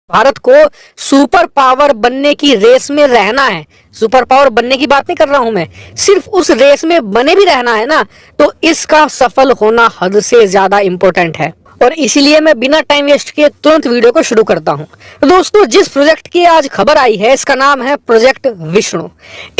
भारत को super power बनने की रेस में रहना है। सुपर पावर बनने की बात नहीं कर रहा हूं मैं, सिर्फ उस रेस में बने भी रहना है ना, तो इसका सफल होना हद से ज्यादा इंपॉर्टेंट है। और इसीलिए मैं बिना टाइम वेस्ट किए तुरंत वीडियो को शुरू करता हूं। तो दोस्तों, जिस प्रोजेक्ट की आज खबर आई है, इसका नाम है प्रोजेक्ट विष्णु।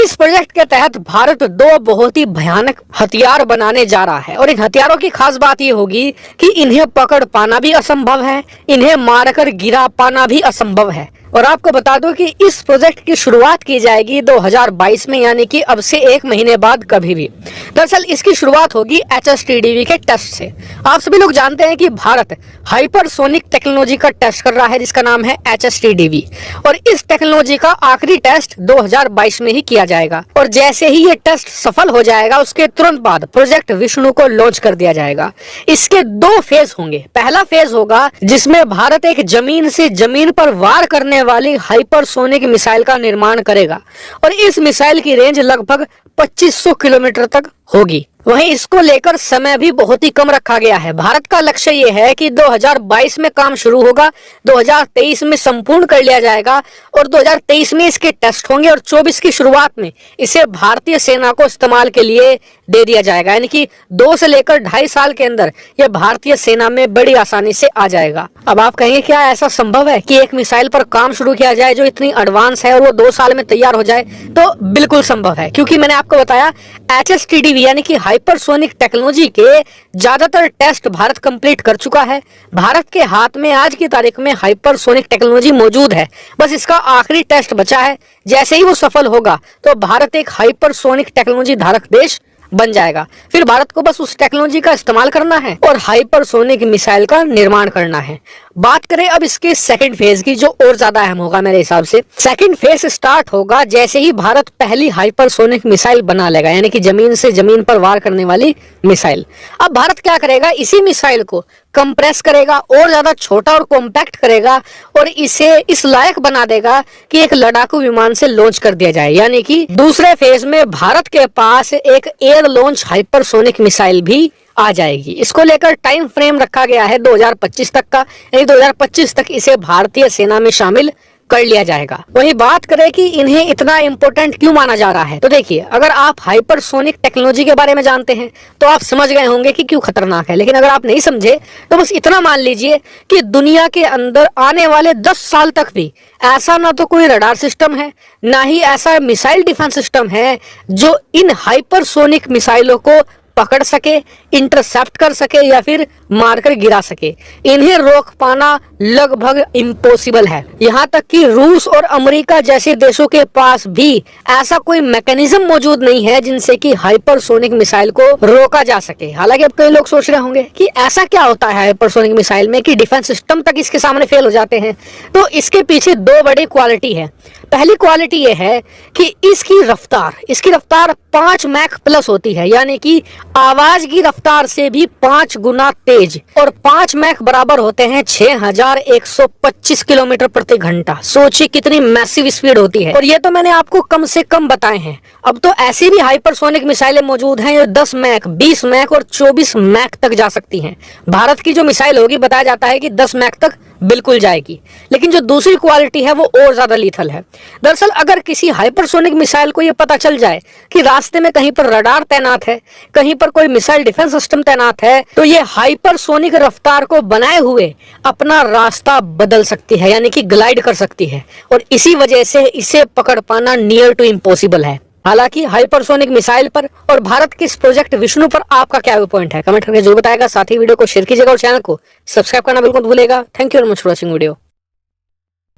इस प्रोजेक्ट के तहत भारत दो बहुत ही भयानक हथियार बनाने जा रहा है। और इन हथियारों की खास बात यह होगी कि इन्हें पकड़ पाना भी असंभव है, इन्हें मारकर गिरा पाना भी असंभव है। और आपको बता दो कि इस प्रोजेक्ट की शुरुआत की जाएगी 2022 में, यानी कि अब से 1 महीने बाद कभी भी। दरअसल इसकी शुरुआत होगी HSTDV के टेस्ट से। आप सभी लोग जानते हैं कि भारत हाइपरसोनिक टेक्नोलॉजी का टेस्ट कर रहा है, जिसका नाम है HSTDV। और इस टेक्नोलॉजी का आखिरी टेस्ट 2022 में ही किया जाएगा। और जैसे ही ये टेस्ट सफल हो जाएगा, उसके तुरंत बाद प्रोजेक्ट विष्णु को लॉन्च कर दिया जाएगा। इसके 2 फेज होंगे। पहला फेज होगा जिसमें भारत एक जमीन से जमीन पर वार करने वाली हाइपरसोनिक मिसाइल का निर्माण करेगा। और इस मिसाइल की रेंज लगभग 2500 किलोमीटर तक होगी। वहीं इसको लेकर समय भी बहुत ही कम रखा गया है। भारत का लक्ष्य ये है कि 2022 में काम शुरू होगा, 2023 में संपूर्ण कर लिया जाएगा और 2023 में इसके टेस्ट होंगे और 24 की शुरुआत में इसे भारतीय सेना को इस्तेमाल के लिए दे दिया जाएगा। यानी कि 2 से लेकर 2.5 साल के अंदर यह भारतीय सेना में बड़ी आसानी से आ जाएगा। अब आप कहेंगे क्या ऐसा संभव है कि एक मिसाइल पर काम शुरू किया जाए जो इतनी एडवांस है और वो 2 साल में तैयार हो जाए? तो बिल्कुल संभव है, क्योंकि मैंने आपको बताया HSTDV यानी कि हाइपरसोनिक टेक्नोलॉजी के ज्यादातर टेस्ट भारत कंप्लीट कर चुका है। भारत के हाथ में आज की तारीख में हाइपरसोनिक टेक्नोलॉजी मौजूद है, बस इसका आखिरी टेस्ट बचा है। जैसे ही वो सफल होगा तो भारत एक हाइपरसोनिक टेक्नोलॉजी धारक देश बन जाएगा। फिर भारत को बस उस टेक्नोलॉजी का इस्तेमाल करना है और हाइपरसोनिक मिसाइल का निर्माण करना है। बात करें अब इसके सेकंड फेज की, जो और ज्यादा अहम होगा मेरे हिसाब से। सेकंड फेज स्टार्ट होगा जैसे ही भारत पहली हाइपरसोनिक मिसाइल बना लेगा, यानी कि जमीन से जमीन पर वार करने वाली मिसाइल। अब भारत क्या करेगा, इसी मिसाइल को कंप्रेस करेगा और ज्यादा छोटा और कॉम्पैक्ट करेगा और इसे इस लायक बना देगा कि एक लड़ाकू विमान से लॉन्च कर दिया जाए। यानी कि दूसरे फेज में भारत के पास एक एयर लॉन्च हाइपरसोनिक मिसाइल भी आ जाएगी। इसको लेकर टाइम फ्रेम रखा गया है 2025 तक का, यानी 2025 तक इसे भारतीय सेना में शामिल कर लिया जाएगा। वही बात करें कि इन्हें इतना इंपॉर्टेंट क्यों माना जा रहा है, तो देखिए, अगर आप हाइपरसोनिक टेक्नोलॉजी के बारे में जानते हैं तो आप समझ गए होंगे कि क्यों खतरनाक है। लेकिन अगर आप नहीं समझे तो बस इतना मान लीजिए कि दुनिया के अंदर आने वाले 10 साल तक भी ऐसा ना तो कोई रडार सिस्टम है, ना ही ऐसा मिसाइल डिफेंस सिस्टम है जो इन हाइपरसोनिक मिसाइलों को पकड़ सके, इंटरसेप्ट कर सके या फिर मारकर गिरा सके। इन्हें रोक पाना लगभग इम्पॉसिबल है। यहाँ तक कि रूस और अमेरिका जैसे देशों के पास भी ऐसा कोई मैकेनिज्म मौजूद नहीं है जिनसे कि हाइपरसोनिक मिसाइल को रोका जा सके। हालांकि अब कई लोग सोच रहे होंगे कि ऐसा क्या होता है हाइपरसोनिक मिसाइल में कि डिफेंस सिस्टम तक इसके सामने फेल हो जाते हैं। तो इसके पीछे 2 बड़ी क्वालिटी है। पहली क्वालिटी यह है कि इसकी रफ्तार 5 मैक प्लस होती है, यानी कि आवाज की रफ्तार से भी 5 गुना तेज। और 5 मैक बराबर होते हैं 6125 किलोमीटर प्रति घंटा। सोचिए कितनी मैसिव स्पीड होती है। और ये तो मैंने आपको कम से कम बताए हैं। अब तो ऐसी भी हाइपरसोनिक मिसाइलें मौजूद हैं जो 10 मैक, 20 मैक और 24 मैक तक जा सकती हैं। भारत की जो मिसाइल होगी बताया जाता है कि 10 मैक तक बिल्कुल जाएगी। लेकिन जो दूसरी क्वालिटी है वो और ज्यादा लीथल है। दरअसल अगर किसी हाइपरसोनिक मिसाइल को ये पता चल जाए कि रास्ते में कहीं पर रडार तैनात है, कहीं पर कोई मिसाइल डिफेंस सिस्टम तैनात है, तो ये हाइपरसोनिक रफ्तार को बनाए हुए अपना रास्ता बदल सकती है, यानी कि ग्लाइड कर सकती है। और इसी वजह से इसे पकड़ पाना नियर टू इम्पॉसिबल है। हालांकि हाइपरसोनिक मिसाइल पर और भारत के इस प्रोजेक्ट विष्णु पर आपका क्या पॉइंट है, कमेंट करके जरूर बताएगा। साथ ही वीडियो को शेयर कीजिएगा और चैनल को सब्सक्राइब करना बिल्कुल मत भूलिएगा। Thank you very much for watching video.